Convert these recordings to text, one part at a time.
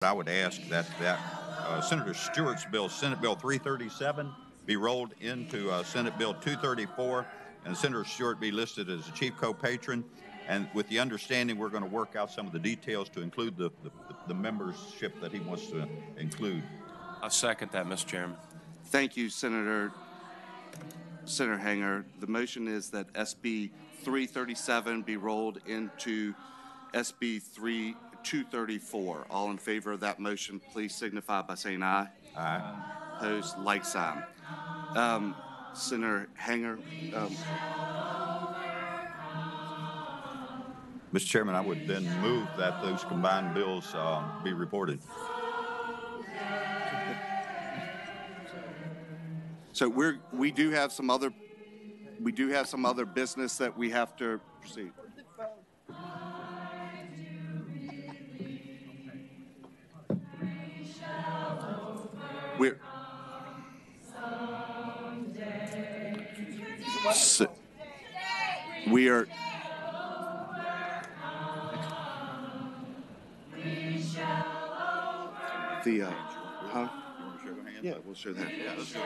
I would ask that Senator Stewart's bill, Senate Bill 337, be rolled into Senate Bill 234, and Senator Stewart be listed as the chief co-patron, and with the understanding we're going to work out some of the details to include the membership that he wants to include. I second that, Mr. Chairman. Thank you, Senator Hanger. The motion is that SB 337 be rolled into SB 234. All in favor of that motion, please signify by saying aye. Aye. Opposed, like sign. Senator Hanger. Mr. Chairman, I would then move that those combined bills be reported. So we do have some other business that we have to proceed. We are. The huh? Yeah, we'll share that. Yeah, let's go.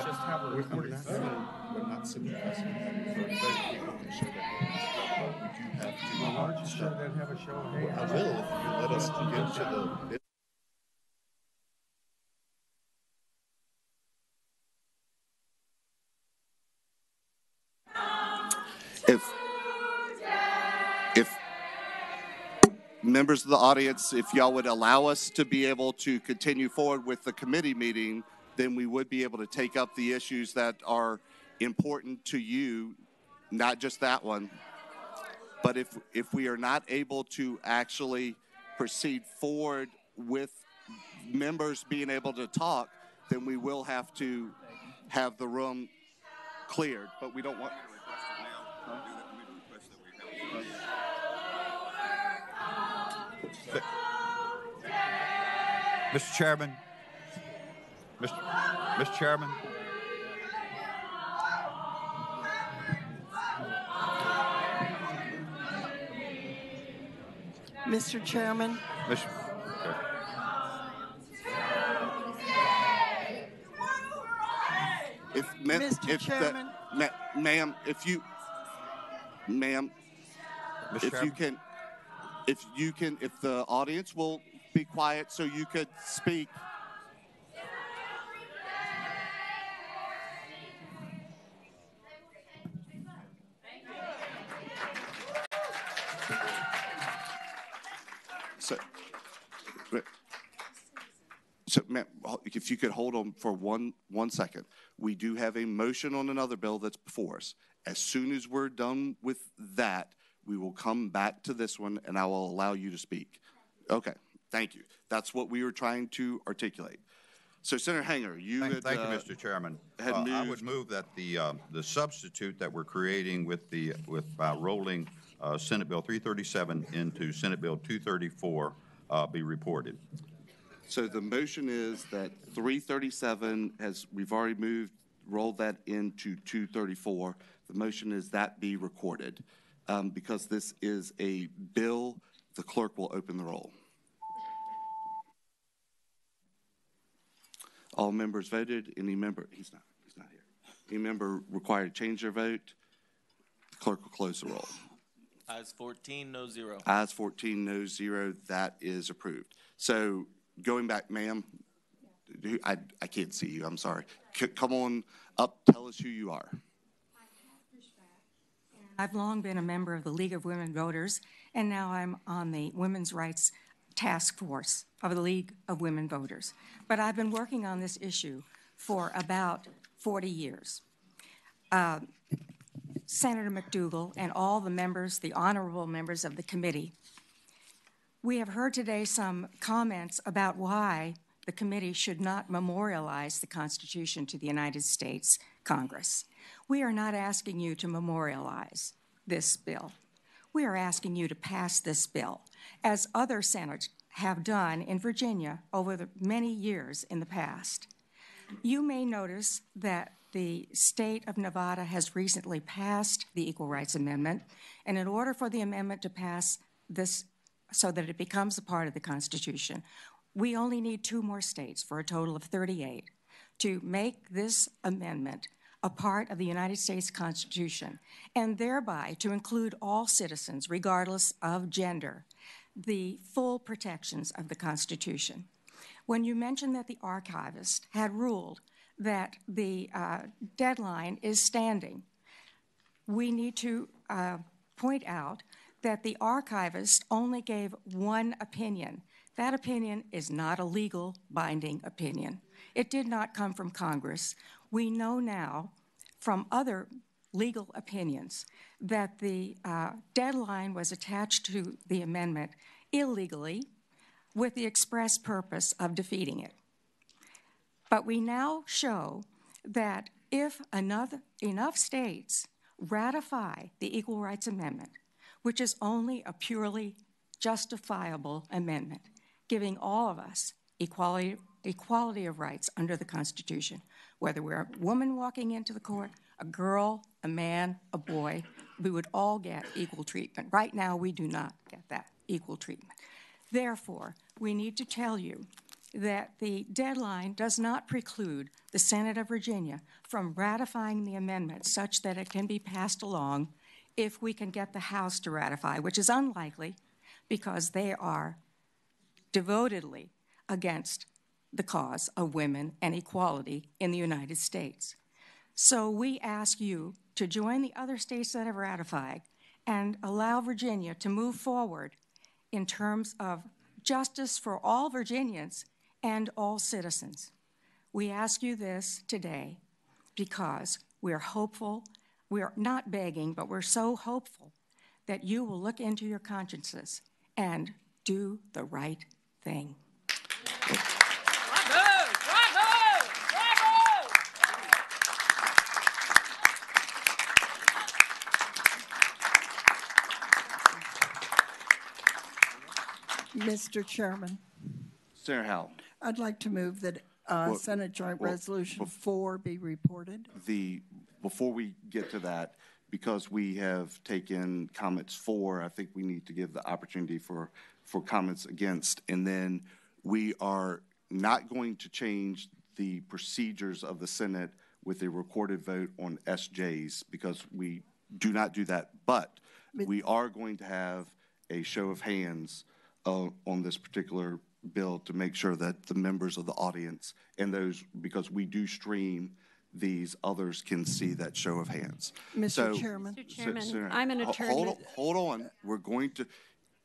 Just have a recording. We're not sitting precedent for people can show that. We do have to. Well, why don't you show that? Have a show of hands. I will if you let us get to the. If members of the audience, if y'all would allow us to be able to continue forward with the committee meeting, then we would be able to take up the issues that are important to you, not just that one. But if we are not able to actually proceed forward with members being able to talk, then we will have to have the room cleared. But we don't want. Mr. Chairman. Mr. Chairman. Mr. Chairman. Mr. Chairman. Ma'am, if the audience will be quiet so you could speak. So, ma'am, if you could hold on for one second. We do have a motion on another bill that's before us. As soon as we're done with that, we will come back to this one, and I will allow you to speak. Okay, thank you. That's what we were trying to articulate. So, Senator Hanger, thank you, Mr. Chairman. I would move that the substitute that we're creating by rolling Senate Bill 337 into Senate Bill 234 be reported. So the motion is that 337 we've already rolled that into 234. The motion is that be recorded. Because this is a bill, the clerk will open the roll. All members voted. Any member, he's not here. Any member required to change their vote? The clerk will close the roll. Ayes 14, no 0. Ayes 14, no 0. That is approved. So going back, ma'am, I can't see you. I'm sorry. Come on up. Tell us who you are. I've long been a member of the League of Women Voters, and now I'm on the Women's Rights Task Force of the League of Women Voters. But I've been working on this issue for about 40 years. Senator McDougal and all the members, the honorable members of the committee, we have heard today some comments about why the committee should not memorialize the Constitution to the United States Congress. We are not asking you to memorialize this bill. we are asking you to pass this bill, as other senators have done in Virginia over the many years in the past. You may notice that the state of Nevada has recently passed the Equal Rights Amendment, and in order for the amendment to pass this so that it becomes a part of the Constitution, we only need 2 more states for a total of 38 to make this amendment a part of the United States Constitution, and thereby to include all citizens, regardless of gender, the full protections of the Constitution. When you mentioned that the archivist had ruled that the deadline is standing, we need to point out that the archivist only gave one opinion. That opinion is not a legal binding opinion. It did not come from Congress. We know now from other legal opinions that the deadline was attached to the amendment illegally with the express purpose of defeating it. But we now show that if enough states ratify the Equal Rights Amendment, which is only a purely justifiable amendment, giving all of us equality of rights under the Constitution, whether we're a woman walking into the court, a girl, a man, a boy, we would all get equal treatment. Right now, we do not get that equal treatment. Therefore, we need to tell you that the deadline does not preclude the Senate of Virginia from ratifying the amendment such that it can be passed along if we can get the House to ratify, which is unlikely because they are devotedly against the cause of women and equality in the United States. So we ask you to join the other states that have ratified and allow Virginia to move forward in terms of justice for all Virginians and all citizens. We ask you this today because we're hopeful. We're not begging, but we're so hopeful that you will look into your consciences and do the right thing. Mr. Chairman, Senator Howell. I'd like to move that Senate Joint Resolution 4 be reported. Before we get to that, because we have taken comments for, I think we need to give the opportunity for comments against, and then we are not going to change the procedures of the Senate with a recorded vote on SJs because we do not do that, but we are going to have a show of hands on this particular bill to make sure that the members of the audience and those, because we do stream these, others can see that show of hands. Mr. Chairman. Mr. Chairman, I'm an attorney. Hold on. We're going to,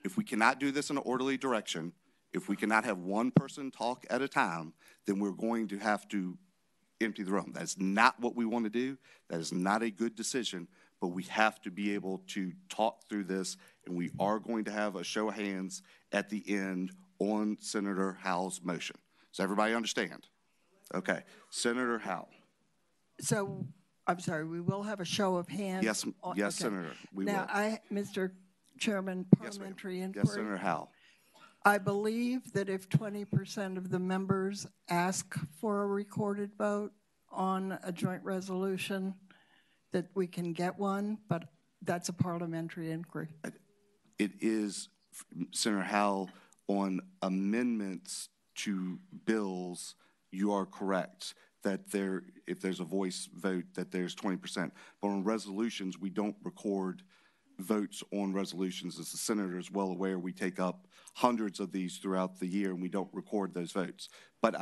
if we cannot do this in an orderly direction, if we cannot have one person talk at a time, then we're going to have to empty the room. That's not what we want to do. That is not a good decision, but we have to be able to talk through this, and we are going to have a show of hands at the end on Senator Howell's motion. Does everybody understand? Okay. Senator Howell. So, I'm sorry, we will have a show of hands? Yes, yes, okay. Senator, we will. Now, Mr. Chairman, parliamentary inquiry. Yes, Senator Howell. I believe that if 20% of the members ask for a recorded vote on a joint resolution, that we can get one, but that's a parliamentary inquiry. It is, Senator Howell, on amendments to bills, you are correct that if there's a voice vote, that there's 20%. But on resolutions, we don't record votes on resolutions. As the senator is well aware, we take up hundreds of these throughout the year, and we don't record those votes. But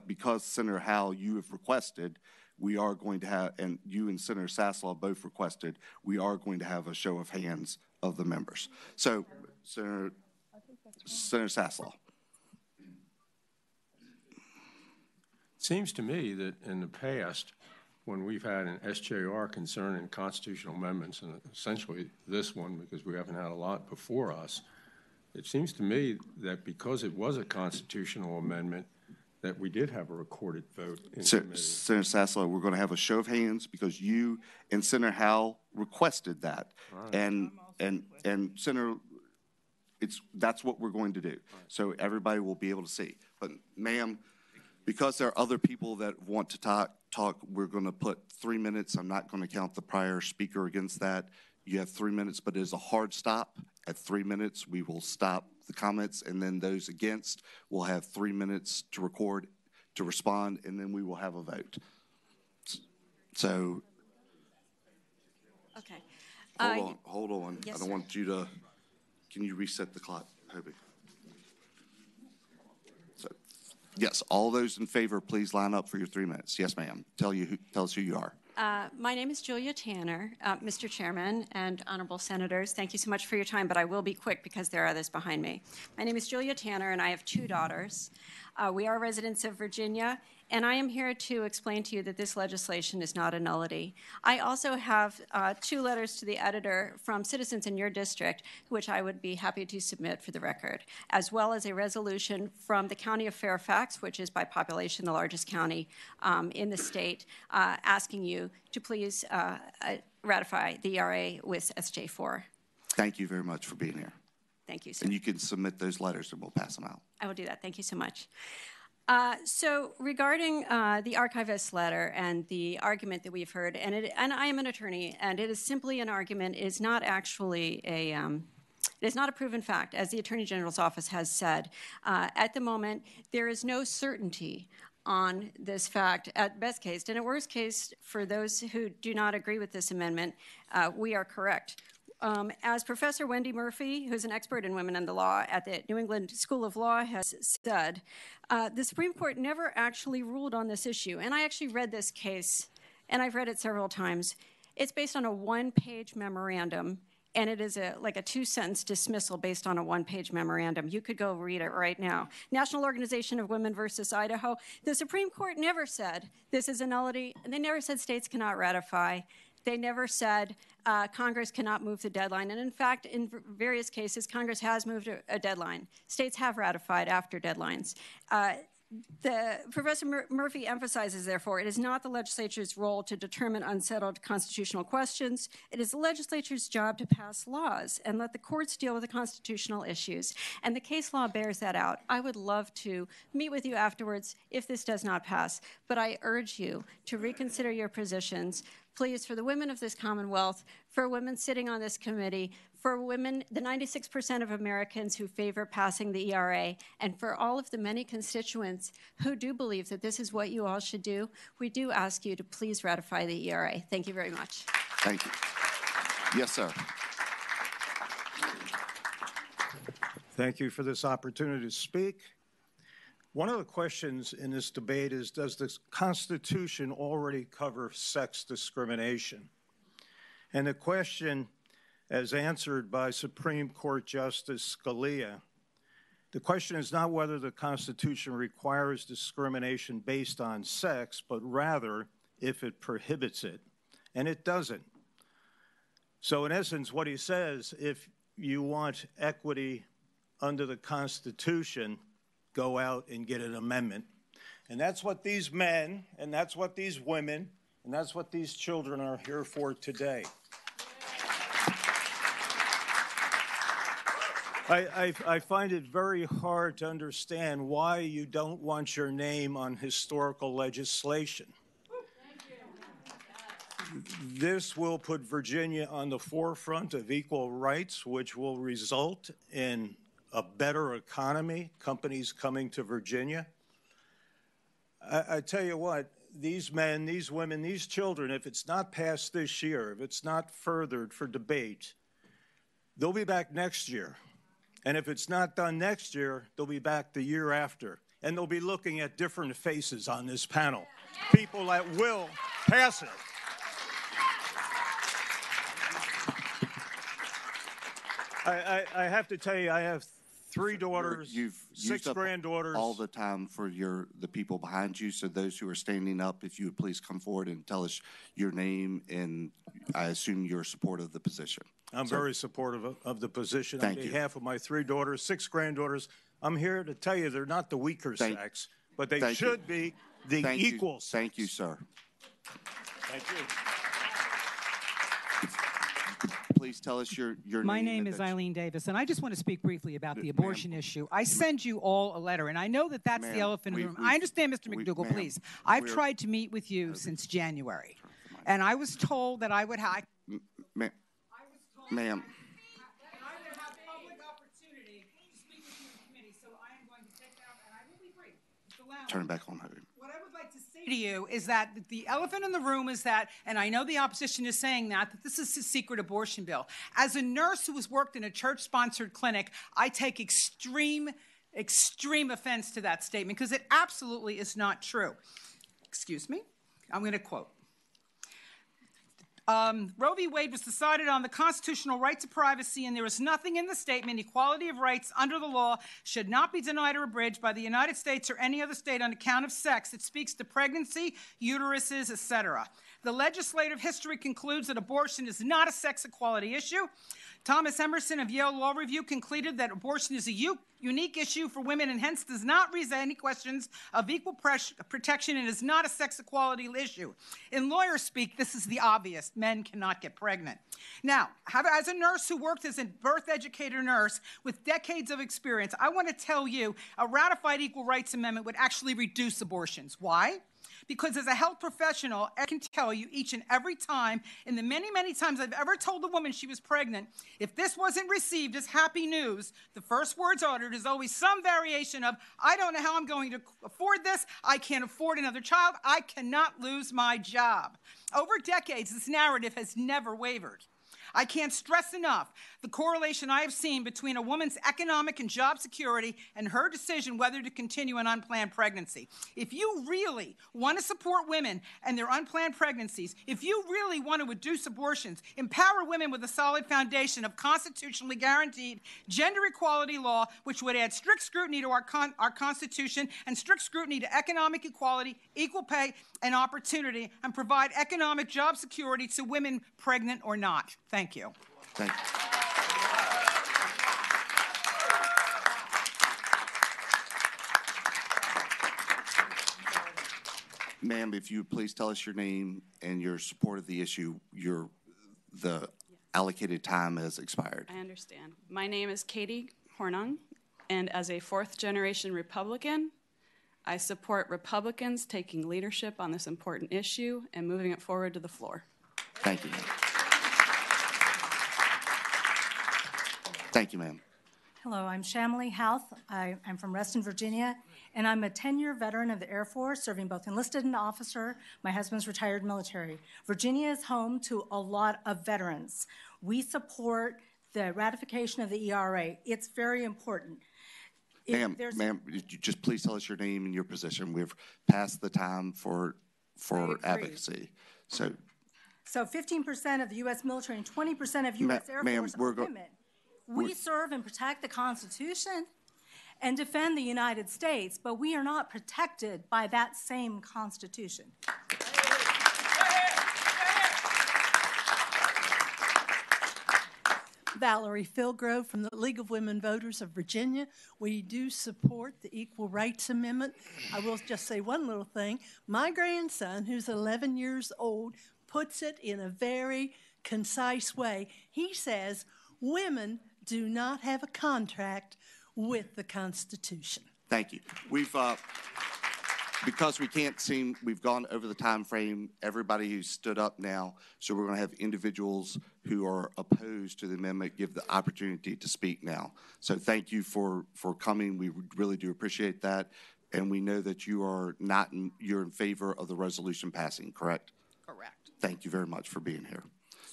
because Senator Howell, you have requested, we are going to have, and you and Senator Saslaw both requested, we are going to have a show of hands of the members. So, Senator Saslaw. It seems to me that in the past, when we've had an SJR concerning constitutional amendments, and essentially this one, because we haven't had a lot before us, it seems to me that because it was a constitutional amendment, that we did have a recorded vote in committee. Senator Saslaw, we're going to have a show of hands because you and Senator Howell requested that. Right. And and Senator, that's what we're going to do. So everybody will be able to see. But ma'am, because there are other people that want to talk, we're going to put 3 minutes. I'm not going to count the prior speaker against that. You have 3 minutes, but it is a hard stop. At 3 minutes, we will stop the comments, and then those against will have 3 minutes to record, to respond, and then we will have a vote. So, Okay. hold on. Yes, I don't want you to, can you reset the clock, Hobie? So, yes, all those in favor, please line up for your 3 minutes. Yes, ma'am. Tell us who you are. My name is Julia Tanner, Mr. Chairman and honorable senators. Thank you so much for your time, but I will be quick because there are others behind me. My name is Julia Tanner, and I have 2 daughters. We are residents of Virginia, and I am here to explain to you that this legislation is not a nullity. I also have 2 letters to the editor from citizens in your district, which I would be happy to submit for the record, as well as a resolution from the County of Fairfax, which is by population the largest county in the state, asking you to please ratify the ERA with SJ4. Thank you very much for being here. Thank you, sir. And you can submit those letters and we'll pass them out. I will do that. Thank you so much. So regarding the archivist letter and the argument that we've heard, and I am an attorney, and it is simply an argument. It is not actually a it is not a proven fact, as the Attorney General's office has said. At the moment, there is no certainty on this fact at best case. And at worst case, for those who do not agree with this amendment, we are correct. As Professor Wendy Murphy, who's an expert in women and the law at the New England School of Law, has said, the Supreme Court never actually ruled on this issue. And I actually read this case, and I've read it several times. It's based on a 1-page memorandum, and it is like a 2-sentence dismissal based on a 1-page memorandum. You could go read it right now. National Organization of Women versus Idaho. The Supreme Court never said this is a nullity. They never said states cannot ratify. They never said Congress cannot move the deadline. And in fact, in various cases, Congress has moved a deadline. States have ratified after deadlines. Professor Murphy emphasizes, therefore, it is not the legislature's role to determine unsettled constitutional questions. It is the legislature's job to pass laws and let the courts deal with the constitutional issues. And the case law bears that out. I would love to meet with you afterwards if this does not pass, but I urge you to reconsider your positions. Please, for the women of this Commonwealth, for women sitting on this committee, for women, the 96% of Americans who favor passing the ERA, and for all of the many constituents who do believe that this is what you all should do, we do ask you to please ratify the ERA. Thank you very much. Thank you. Yes, sir. Thank you for this opportunity to speak. One of the questions in this debate is, does the Constitution already cover sex discrimination? And the question, as answered by Supreme Court Justice Scalia, the question is not whether the Constitution requires discrimination based on sex, but rather if it prohibits it. And it doesn't. So in essence, what he says, if you want equity under the Constitution, go out and get an amendment. And that's what these men, and that's what these women, and that's what these children are here for today. I find it very hard to understand why you don't want your name on historical legislation. This will put Virginia on the forefront of equal rights, which will result in a better economy, companies coming to Virginia. I tell you what, these men, these women, these children, if it's not passed this year, if it's not furthered for debate, they'll be back next year. And if it's not done next year, they'll be back the year after. And they'll be looking at different faces on this panel, people that will pass it. I have to tell you, I have 3 daughters, You've 6 used granddaughters. all the time for the people behind you. So those who are standing up, if you would please come forward and tell us your name, and I assume you're supportive of the position. I'm very supportive of the position. Thank on you. behalf of my 3 daughters, 6 granddaughters. I'm here to tell you they're not the weaker sex, but they should be the equal sex. Thank you, sir. Thank you. please tell us your name? My name is Eileen Davis, and I just want to speak briefly about the abortion issue. I send you all a letter, and I know that that's the elephant in the room. I understand, Mr. McDougall, please. I've tried to meet with you since January, and I was told that I would have... Ma'am. Turn it back on. What I would like to say to you is that the elephant in the room is that, and I know the opposition is saying that this is a secret abortion bill. As a nurse who has worked in a church-sponsored clinic, I take extreme offense to that statement because it absolutely is not true. Excuse me. I'm going to quote. Roe v. Wade was decided on the constitutional right to privacy, and there is nothing in the statement, equality of rights under the law should not be denied or abridged by the United States or any other state on account of sex. It speaks to pregnancy, uteruses, etc. The legislative history concludes that abortion is not a sex equality issue. Thomas Emerson of Yale Law Review concluded that abortion is a unique issue for women and hence does not raise any questions of equal protection and is not a sex equality issue. In lawyer speak, this is the obvious. Men cannot get pregnant. Now, as a nurse who worked as a birth educator nurse with decades of experience, I want to tell you a ratified equal rights amendment would actually reduce abortions. Why? Because as a health professional, I can tell you each and every time, in the many, many times I've ever told a woman she was pregnant, if this wasn't received as happy news, the first words uttered is always some variation of, I don't know how I'm going to afford this, I can't afford another child, I cannot lose my job. Over decades, this narrative has never wavered. I can't stress enough the correlation I have seen between a woman's economic and job security and her decision whether to continue an unplanned pregnancy. If you really want to support women and their unplanned pregnancies, if you really want to reduce abortions, empower women with a solid foundation of constitutionally guaranteed gender equality law, which would add strict scrutiny to our Constitution and strict scrutiny to economic equality, equal pay, and opportunity, and provide economic job security to women pregnant or not. Thank you. Thank you. Ma'am, if you would please tell us your name and your support of the issue, the allocated time has expired. I understand. My name is Katie Hornung, and as a fourth-generation Republican, I support Republicans taking leadership on this important issue and moving it forward to the floor. Thank you. Thank you, ma'am. Hello, I'm Shamali Houth. I'm from Reston, Virginia, and I'm a 10-year veteran of the Air Force, serving both enlisted and officer. My husband's retired military. Virginia is home to a lot of veterans. We support the ratification of the ERA. It's very important. Ma'am, just please tell us your name and your position. We've passed the time for advocacy. So 15% of the U.S. military and 20% of U.S. Air Force are women. We serve and protect the Constitution and defend the United States, but we are not protected by that same Constitution. Valerie Philgrove from the League of Women Voters of Virginia. We do support the Equal Rights Amendment. I will just say one little thing. My grandson, who's 11 years old, puts it in a very concise way. He says, women do not have a contract with the Constitution. Thank you. We've, because we can't seem, we've gone over the time frame, everybody who's stood up now, so we're going to have individuals who are opposed to the amendment give the opportunity to speak now. So thank you for coming. We really do appreciate that. And we know that you are not you're in favor of the resolution passing, correct? Correct. Thank you very much for being here.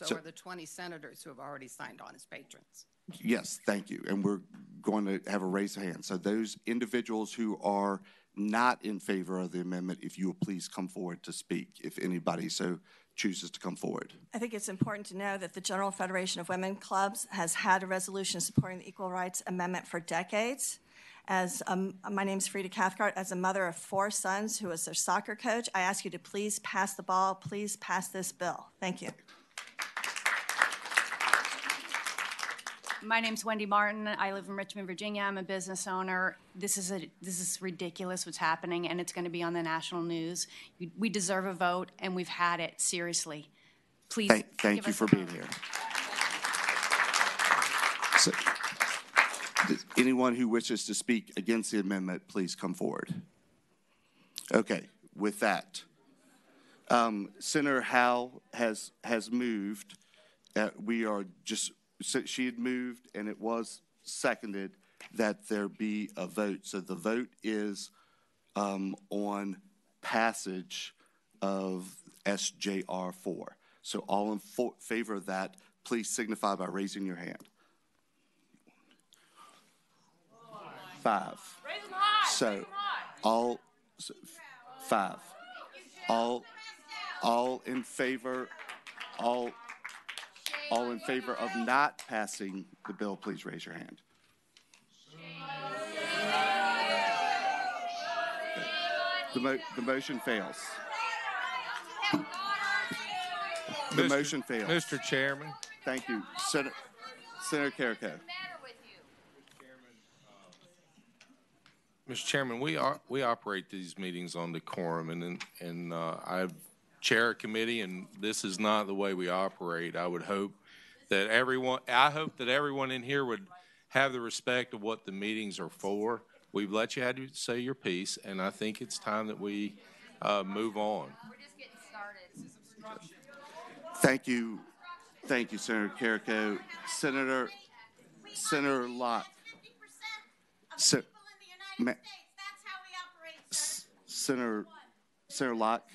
So are the 20 senators who have already signed on as patrons. Yes, thank you. And we're going to have a raise of hands. So those individuals who are not in favor of the amendment, if you will please come forward to speak, if anybody so chooses to come forward. I think it's important to know that the General Federation of Women Clubs has had a resolution supporting the Equal Rights Amendment for decades. As my name is Frida Cathcart, as a mother of 4 sons who is their soccer coach, I ask you to please pass the ball, please pass this bill. Thank you. My name's Wendy Martin. I live in Richmond, Virginia. I'm a business owner. This is ridiculous what's happening, and it's going to be on the national news. We deserve a vote, and we've had it. Seriously, please. Thank you for being here. So, anyone who wishes to speak against the amendment, please come forward. Okay, with that, Senator Howe has moved. We are just, she had moved and it was seconded that there be a vote. So the vote is on passage of SJR 4. So all in favor of that, please signify by raising your hand. 5. So all 5. All in favor, all in favor of not passing the bill, please raise your hand. The motion fails. The motion fails. Mr. Chairman. Thank you. Senator Carrico. Mr. Chairman, we operate these meetings on decorum, and I chair a committee, and this is not the way we operate. I hope that everyone in here would have the respect of what the meetings are for. We've let you have to say your piece, and I think it's time that we move on. We're just getting started. This is obstruction. Thank you, Senator Carrico. Senator Locke. Senator Locke,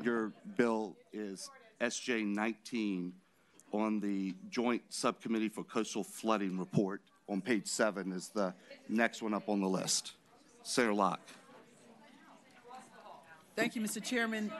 your bill is SJ 19 on the Joint Subcommittee for Coastal Flooding report on page 7 is the next one up on the list. Senator Locke. Thank you, Mr. Chairman.